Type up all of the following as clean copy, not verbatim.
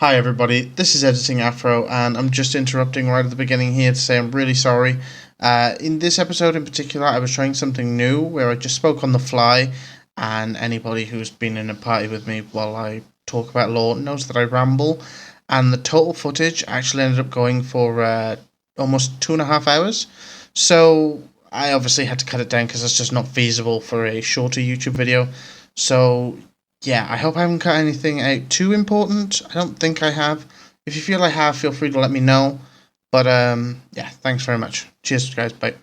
Hi everybody, this is Editing Afro, and I'm just interrupting right at the beginning here to say I'm really sorry. In this episode in particular, I was trying something new where I just spoke on the fly, and anybody who's been in a party with me while I talk about lore knows that I ramble, and the total footage actually ended up going for almost 2.5 hours. So I obviously had to cut it down because it's just not feasible for a shorter YouTube video. So yeah, I hope I haven't cut anything out too important. I don't think I have. If you feel I have, feel free to let me know. But yeah, thanks very much. Cheers, guys. Bye.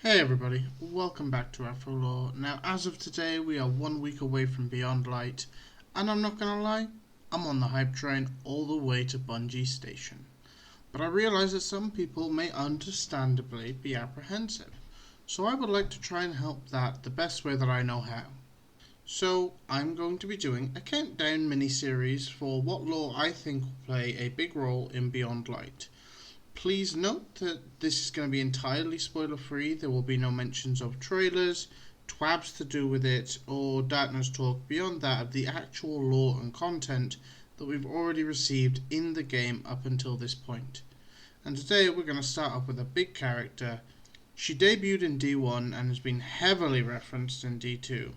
Hey everybody, welcome back to Afro Lore. Now, as of today, we are 1 week away from Beyond Light, and I'm not gonna lie, I'm on the hype train all the way to Bungie Station. But I realise that some people may understandably be apprehensive, so I would like to try and help that the best way that I know how. So, I'm going to be doing a countdown mini-series for what lore I think will play a big role in Beyond Light. Please note that this is going to be entirely spoiler free. There will be no mentions of trailers, twabs to do with it, or darkness talk beyond that of the actual lore and content that we've already received in the game up until this point. And today we're going to start off with a big character. She debuted in D1 and has been heavily referenced in D2.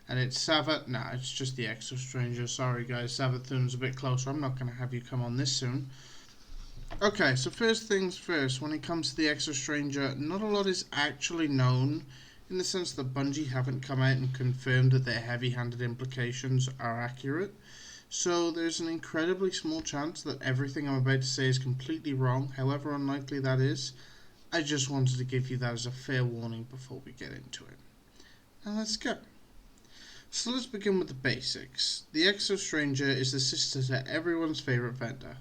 And it's Savath. Nah, it's just the Exo Stranger. Sorry guys, Savathun's a bit closer. I'm not going to have you come on this soon. Okay, so first things first, when it comes to the Exo Stranger, not a lot is actually known, in the sense that Bungie haven't come out and confirmed that their heavy-handed implications are accurate. So there's an incredibly small chance that everything I'm about to say is completely wrong, however unlikely that is. I just wanted to give you that as a fair warning before we get into it. Now let's go. So let's begin with the basics. The Exo Stranger is the sister to everyone's favourite vendor.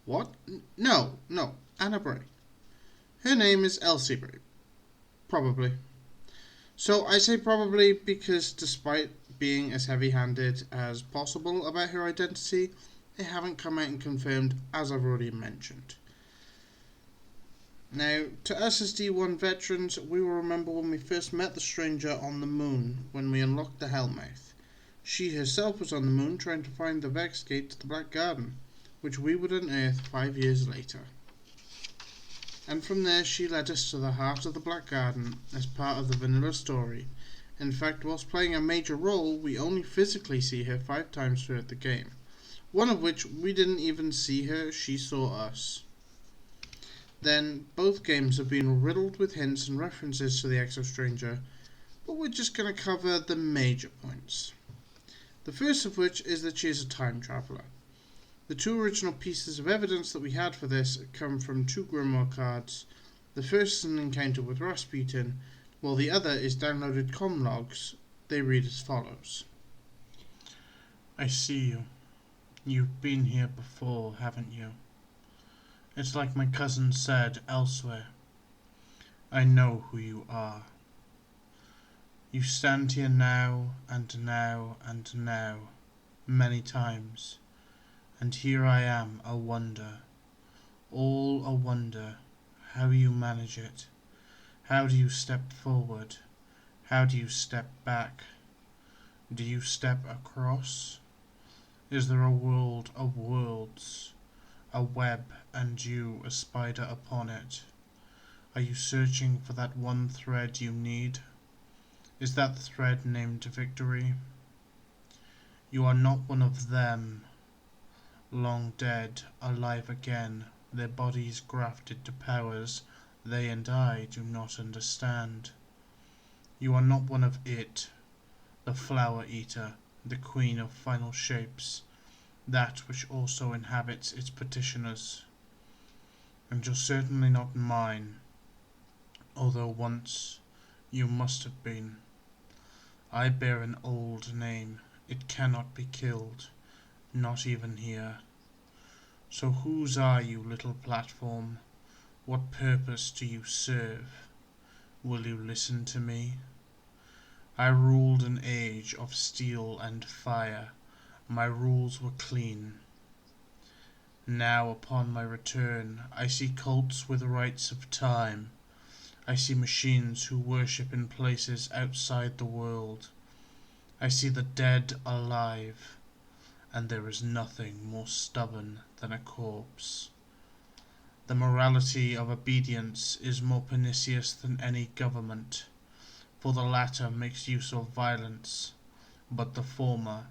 What? No, Anna Bray. Her name is Elsie Bray. Probably. So I say probably because despite being as heavy-handed as possible about her identity, they haven't come out and confirmed, as I've already mentioned. Now, to us as D1 veterans, we will remember when we first met the Stranger on the moon, when we unlocked the Hellmouth. She herself was on the moon trying to find the Vex Gate to the Black Garden, which we would unearth 5 years later. And from there she led us to the heart of the Black Garden as part of the vanilla story. In fact, whilst playing a major role, we only physically see her 5 times throughout the game. One of which we didn't even see her, she saw us. Then, both games have been riddled with hints and references to the Exo Stranger, but we're just going to cover the major points. The first of which is that she is a time traveller. The 2 original pieces of evidence that we had for this come from 2 Grimoire cards. The first is an encounter with Rasputin, while the other is downloaded comm logs. They read as follows. I see you. You've been here before, haven't you? It's like my cousin said elsewhere. I know who you are. You stand here now, and now, and now, many times. And here I am, a wonder, all a wonder, how you manage it. How do you step forward? How do you step back? Do you step across? Is there a world of worlds, a web, and you, a spider upon it? Are you searching for that one thread you need? Is that thread named victory? You are not one of them. Long dead, alive again, their bodies grafted to powers they and I do not understand. You are not one of it, the flower eater, the queen of final shapes, that which also inhabits its petitioners. And you're certainly not mine, although once you must have been. I bear an old name, it cannot be killed. Not even here. So whose are you, little platform? What purpose do you serve? Will you listen to me? I ruled an age of steel and fire. My rules were clean. Now upon my return I see cults with rites of time. I see machines who worship in places outside the world. I see the dead alive. and there is nothing more stubborn than a corpse. The morality of obedience is more pernicious than any government, for the latter makes use of violence, but the former,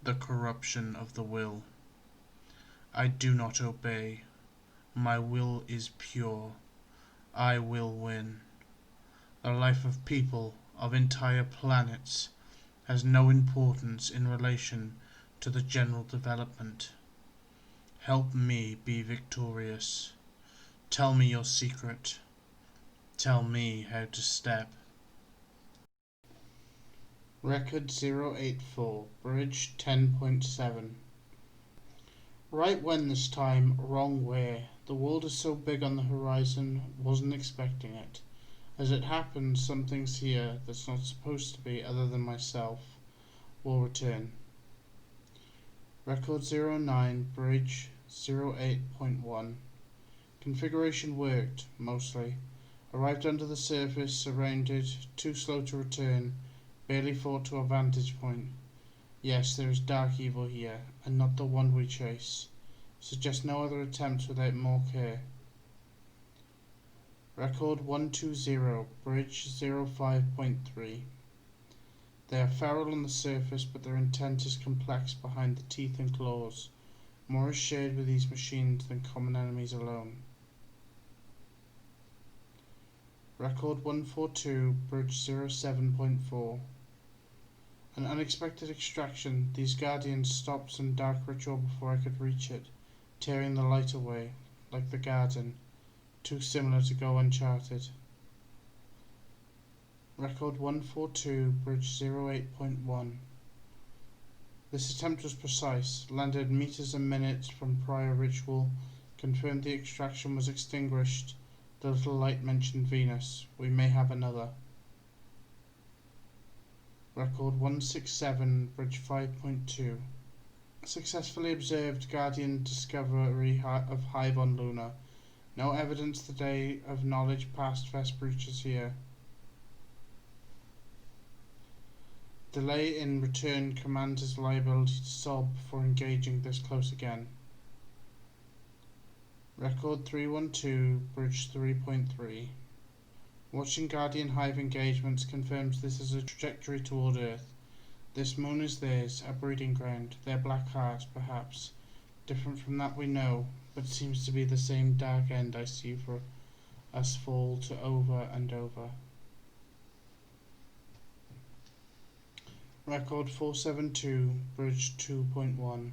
the corruption of the will. I do not obey. My will is pure. I will win. The life of people, of entire planets, has no importance in relation to the general development. Help me be victorious. Tell me your secret. Tell me how to step. Record 084, Bridge 10.7. Right when this time, wrong where. The world is so big on the horizon, wasn't expecting it. As it happens, something's here that's not supposed to be other than myself. Will return. Record 09, Bridge 08.1. Configuration worked, mostly. Arrived under the surface, surrounded, too slow to return, barely fought to a vantage point. Yes, there is dark evil here, and not the one we chase. Suggest no other attempts without more care. Record 120, Bridge 05.3. They are feral on the surface, but their intent is complex behind the teeth and claws. More is shared with these machines than common enemies alone. Record 142, Bridge 07.4. An unexpected extraction. These guardians stopped some dark ritual before I could reach it, tearing the light away, like the garden, too similar to go uncharted. Record 142, Bridge 08.1. This attempt was precise, landed meters a minute from prior ritual, confirmed the extraction was extinguished. The little light mentioned Venus. We may have another. Record 167, Bridge 5.2. Successfully observed Guardian discovery of Hive on Luna. No evidence today of knowledge past Vest breaches here. Delay in return commands his liability to solve before engaging this close again. Record 312, Bridge 3.3. Watching Guardian Hive engagements confirms this is a trajectory toward Earth. This moon is theirs, a breeding ground, their black heart, perhaps. Different from that we know, but seems to be the same dark end I see for us fall to over and over. Record 472, Bridge 2.1.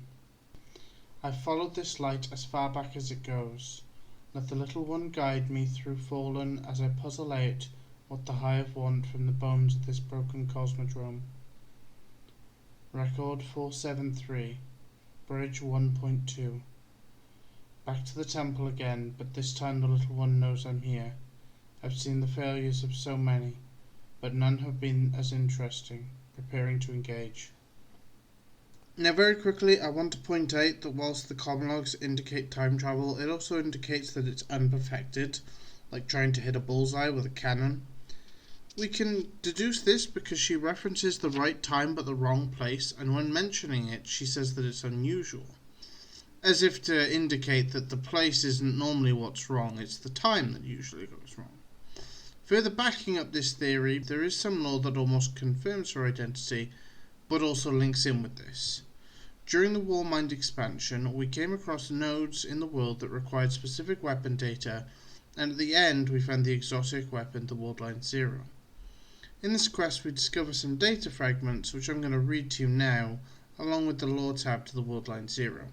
I followed this light as far back as it goes. Let the little one guide me through fallen as I puzzle out what the Hive want from the bones of this broken cosmodrome. Record 473, Bridge 1.2. Back to the temple again, but this time the little one knows I'm here. I've seen the failures of so many, but none have been as interesting. Preparing to engage. Now very quickly I want to point out that whilst the common logs indicate time travel, it also indicates that it's unperfected, like trying to hit a bullseye with a cannon. We can deduce this because she references the right time but the wrong place, and when mentioning it she says that it's unusual, as if to indicate that the place isn't normally what's wrong, it's the time that usually goes wrong. Further backing up this theory, there is some law that almost confirms her identity, but also links in with this. During the Warmind expansion, we came across nodes in the world that required specific weapon data, and at the end we found the exotic weapon, the Worldline Zero. In this quest we discover some data fragments, which I'm going to read to you now, along with the lore tab to the Worldline Zero.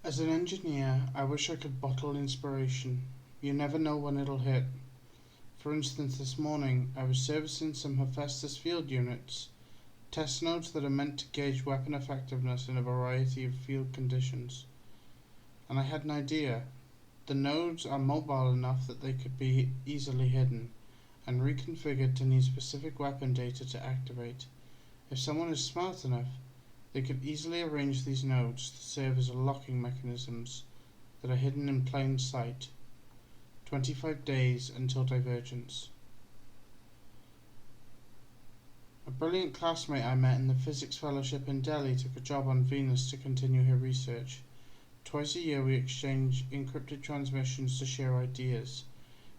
As an engineer, I wish I could bottle inspiration. You never know when it'll hit. For instance, this morning I was servicing some Hephaestus field units, test nodes that are meant to gauge weapon effectiveness in a variety of field conditions. And I had an idea. The nodes are mobile enough that they could be easily hidden, and reconfigured to need specific weapon data to activate. If someone is smart enough, they could easily arrange these nodes to serve as locking mechanisms that are hidden in plain sight. 25 days until divergence. A brilliant classmate I met in the physics fellowship in Delhi took a job on Venus to continue her research. Twice a year we exchange encrypted transmissions to share ideas,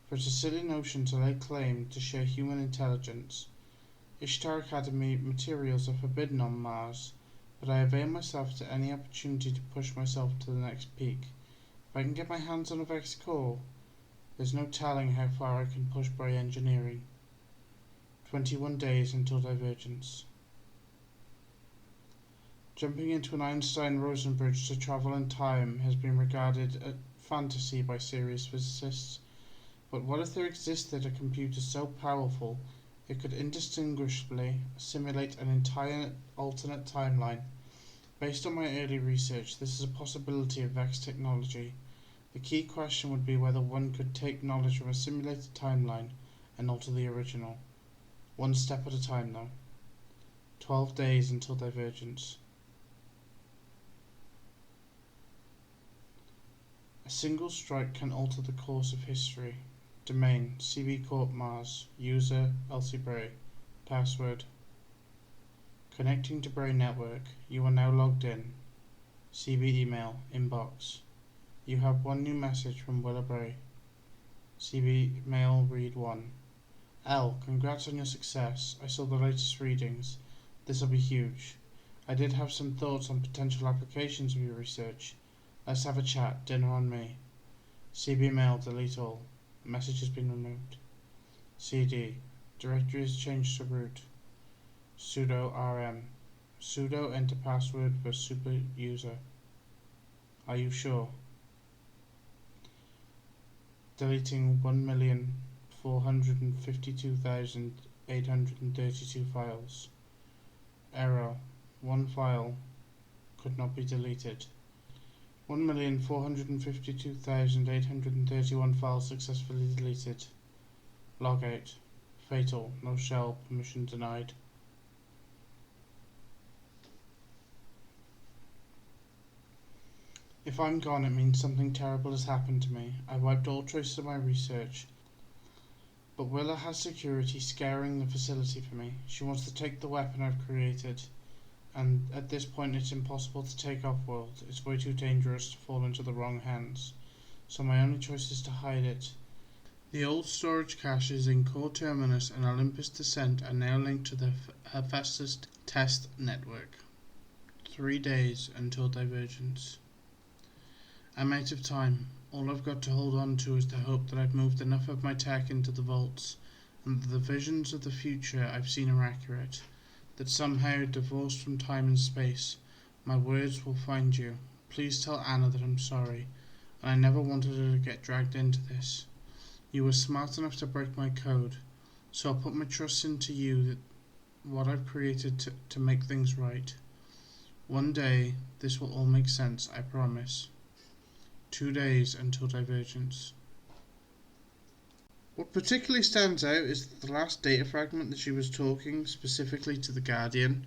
for it's a silly notion to lay claim to share human intelligence. Ishtar Academy materials are forbidden on Mars, but I avail myself to any opportunity to push myself to the next peak. If I can get my hands on a Vex core, there's no telling how far I can push by engineering. 21 days until divergence. Jumping into an Einstein-Rosen bridge to travel in time has been regarded a fantasy by serious physicists, but what if there existed a computer so powerful it could indistinguishably simulate an entire alternate timeline? Based on my early research, this is a possibility of Vex technology. The key question would be whether one could take knowledge from a simulated timeline and alter the original. One step at a time, though. 12 days until divergence. A single strike can alter the course of history. Domain: CB Corp Mars. User: Elsie Bray. Password: connecting to Bray Network. You are now logged in. CB email inbox. You have one new message from Willa Bray. CB mail read 1. L, congrats on your success. I saw the latest readings. This'll be huge. I did have some thoughts on potential applications of your research. Let's have a chat. Dinner on me. CB mail delete all. Message has been removed. CD. Directory has changed to root. Sudo rm. Sudo enter password for super user. Are you sure? Deleting 1,452,832 files. Error. One file could not be deleted. 1,452,831 files successfully deleted. Logout. Fatal. No shell. Permission denied. If I'm gone, it means something terrible has happened to me. I wiped all traces of my research. But Willa has security scouring the facility for me. She wants to take the weapon I've created, and at this point it's impossible to take off-world. It's way too dangerous to fall into the wrong hands, so my only choice is to hide it. The old storage caches in Core Terminus and Olympus Descent are now linked to the Hephaestus test network. 3 days until divergence. I'm out of time. All I've got to hold on to is the hope that I've moved enough of my tech into the vaults, and that the visions of the future I've seen are accurate, that somehow, divorced from time and space, my words will find you. Please tell Anna that I'm sorry, and I never wanted her to get dragged into this. You were smart enough to break my code, so I'll put my trust into you that what I've created to make things right. One day, this will all make sense, I promise. 2 days until divergence. What particularly stands out is the last data fragment that she was talking specifically to the Guardian.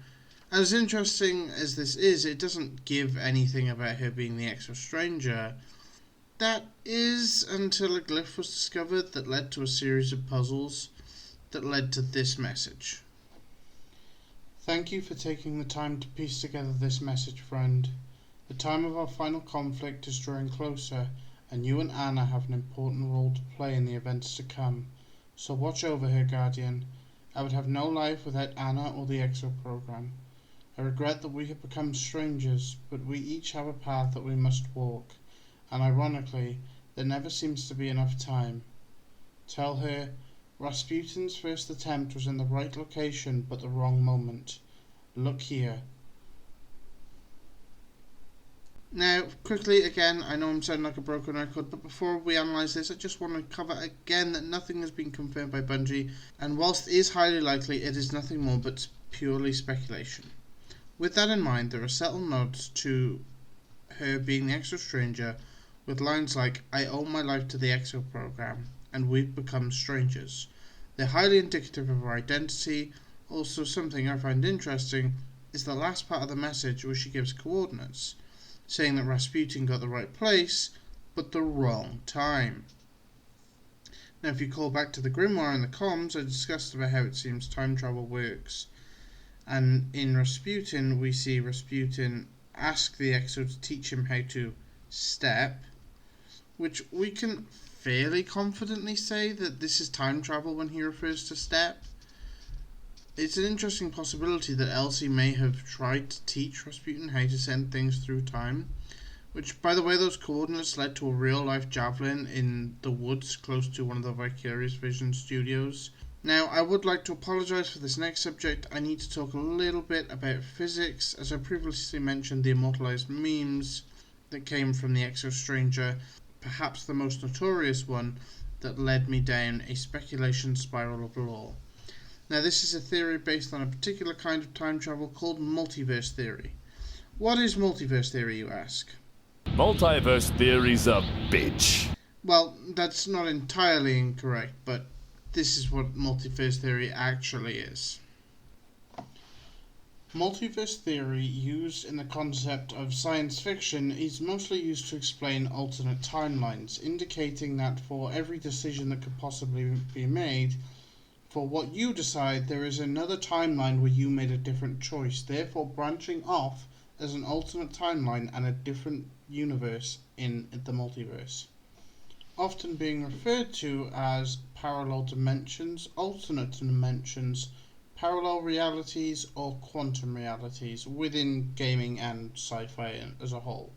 As interesting as this is, it doesn't give anything about her being the Exo Stranger. That is until a glyph was discovered that led to a series of puzzles that led to this message. Thank you for taking the time to piece together this message, friend. The time of our final conflict is drawing closer, and you and Anna have an important role to play in the events to come. So watch over her, Guardian. I would have no life without Anna or the Exo program. I regret that we have become strangers, but we each have a path that we must walk, and ironically, there never seems to be enough time. Tell her, Rasputin's first attempt was in the right location but the wrong moment. Look here. Now, quickly again, I know I'm sounding like a broken record, but before we analyse this, I just want to cover again that nothing has been confirmed by Bungie, and whilst it is highly likely, it is nothing more but purely speculation. With that in mind, there are subtle nods to her being the Exo Stranger, with lines like, I owe my life to the Exo program, and we've become strangers. They're highly indicative of her identity. Also, something I find interesting is the last part of the message where she gives coordinates, saying that Rasputin got the right place, but the wrong time. Now, if you call back to the grimoire in the comms, I discussed about how it seems time travel works. And in Rasputin, we see Rasputin ask the Exo to teach him how to step, which we can fairly confidently say that this is time travel when he refers to step. It's an interesting possibility that Elsie may have tried to teach Rasputin how to send things through time, which, by the way, those coordinates led to a real-life javelin in the woods close to one of the Vicarious Vision studios. Now, I would like to apologise for this next subject. I need to talk a little bit about physics. As I previously mentioned, the immortalised memes that came from the Exo Stranger, perhaps the most notorious one that led me down a speculation spiral of law. Now, this is a theory based on a particular kind of time travel called multiverse theory. What is multiverse theory, you ask? Multiverse theory's a bitch. Well, that's not entirely incorrect, but this is what multiverse theory actually is. Multiverse theory, used in the concept of science fiction, is mostly used to explain alternate timelines, indicating that for every decision that could possibly be made, for what you decide, there is another timeline where you made a different choice, therefore branching off as an alternate timeline and a different universe in the multiverse. Often being referred to as parallel dimensions, alternate dimensions, parallel realities, or quantum realities within gaming and sci-fi as a whole.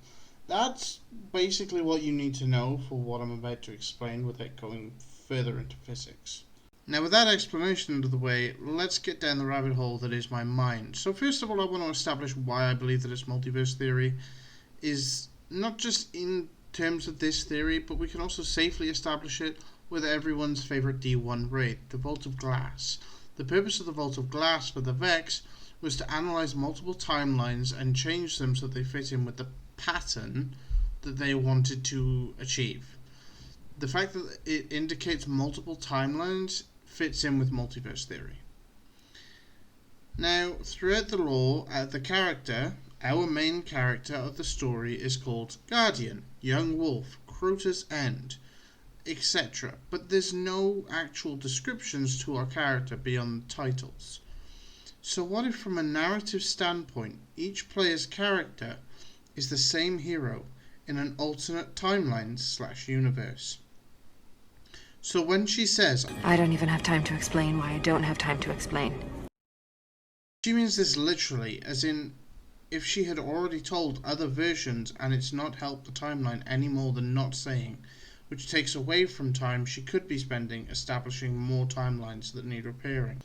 That's basically what you need to know for what I'm about to explain without going further into physics. Now, with that explanation out of the way, let's get down the rabbit hole that is my mind. So first of all, I want to establish why I believe that this multiverse theory is not just in terms of this theory, but we can also safely establish it with everyone's favourite D1 raid, the Vault of Glass. The purpose of the Vault of Glass for the Vex was to analyse multiple timelines and change them so they fit in with the pattern that they wanted to achieve. The fact that it indicates multiple timelines fits in with multiverse theory. Now, throughout the lore, the character, our main character of the story, is called Guardian, Young Wolf, Crota's End, etc. But there's no actual descriptions to our character beyond the titles. So what if, from a narrative standpoint, each player's character is the same hero in an alternate timeline/universe? So when she says, I don't even have time to explain why I don't have time to explain. She means this literally, as in, if she had already told other versions and it's not helped the timeline any more than not saying, which takes away from time she could be spending establishing more timelines that need repairing.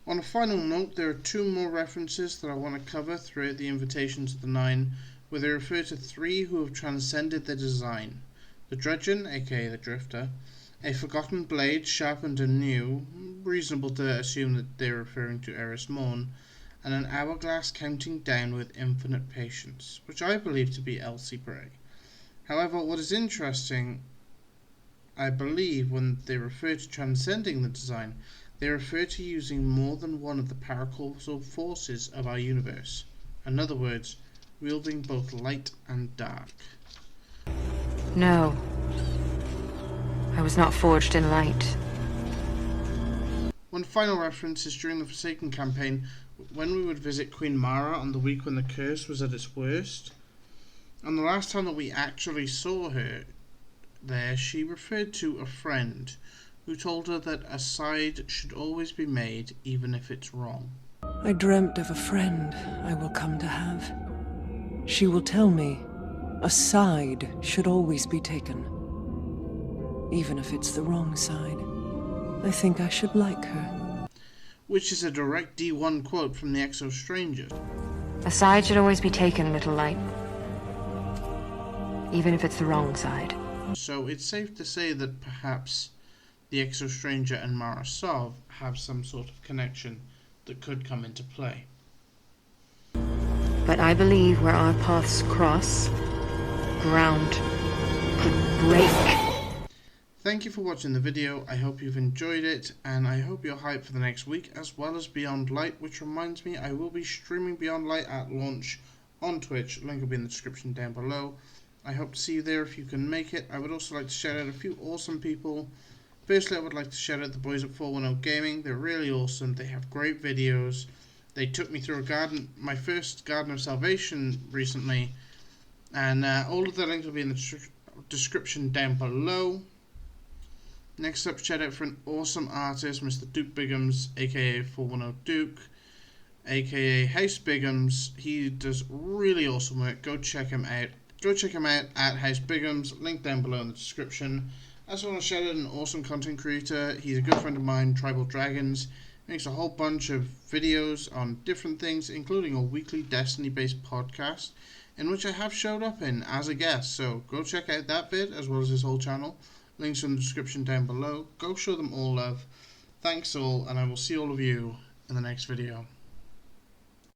On a final note, there are two more references that I want to cover throughout the Invitations of the Nine, where they refer to three who have transcended their design. The Drudgeon, aka the Drifter, a forgotten blade sharpened anew, reasonable to assume that they're referring to Eris Morn, and an hourglass counting down with infinite patience, which I believe to be Elsie Bray. However, what is interesting, I believe, when they refer to transcending the design, they refer to using more than one of the paracausal forces of our universe. In other words, wielding both light and dark. No. I was not forged in light. One final reference is during the Forsaken campaign, when we would visit Queen Mara on the week when the curse was at its worst. And the last time that we actually saw her there, she referred to a friend who told her that a side should always be made, even if it's wrong. I dreamt of a friend I will come to have. She will tell me a side should always be taken, even if it's the wrong side. I think I should like her. Which is a direct D1 quote from the Exo Stranger. A side should always be taken, little light. Even if it's the wrong side. So it's safe to say that perhaps the Exo Stranger and Mara Sov have some sort of connection that could come into play. But I believe where our paths cross, ground could break. Thank you for watching the video. I hope you've enjoyed it, and I hope you're hyped for the next week, as well as Beyond Light, which reminds me I will be streaming Beyond Light at launch on Twitch. Link will be in the description down below. I hope to see you there if you can make it. I would also like to shout out a few awesome people. Firstly, I would like to shout out the boys at 410 Gaming. They're really awesome. They have great videos, They took me through my first Garden of Salvation recently, and all of the links will be in the description down below. Next up, shout out for an awesome artist, Mr. Duke Biggums, aka 410 Duke, aka House Biggums. He does really awesome work. Go check him out. Go check him out at House Biggums, link down below in the description. I also want to shout out an awesome content creator. He's a good friend of mine, Tribal Dragons. Makes a whole bunch of videos on different things, including a weekly Destiny-based podcast, in which I have showed up in as a guest. So go check out that vid, as well as his whole channel. Links in the description down below. Go show them all love. Thanks all, and I will see all of you in the next video.